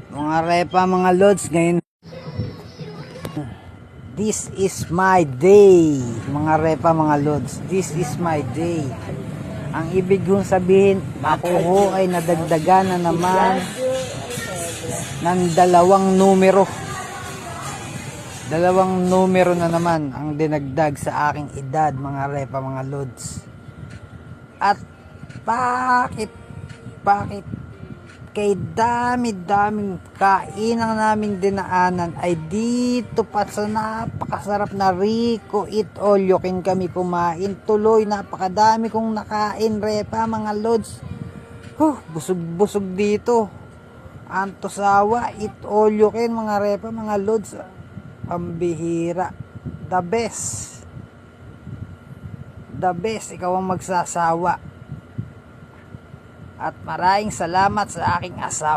Mga repa, mga lods, ngayon this is my day. Mga repa, mga lods, this is my day. Ang ibig kong sabihin, ako ho ay nadagdagan na naman ng dalawang numero. Dalawang numero na naman ang dinagdag sa aking edad, mga repa, mga lods. At bakit kay dami-daming kainang naming dinaanan ay dito pa sa napakasarap na Rico Eat All You Can kami kumain. Tuloy, napakadami kong nakain, repa, mga lods. Busog-busog dito. Antosawa, Eat All You Can, mga repa, mga lods. Pambihira. The best. The best, ikaw ang magsasawa. At maraming salamat sa aking asawa.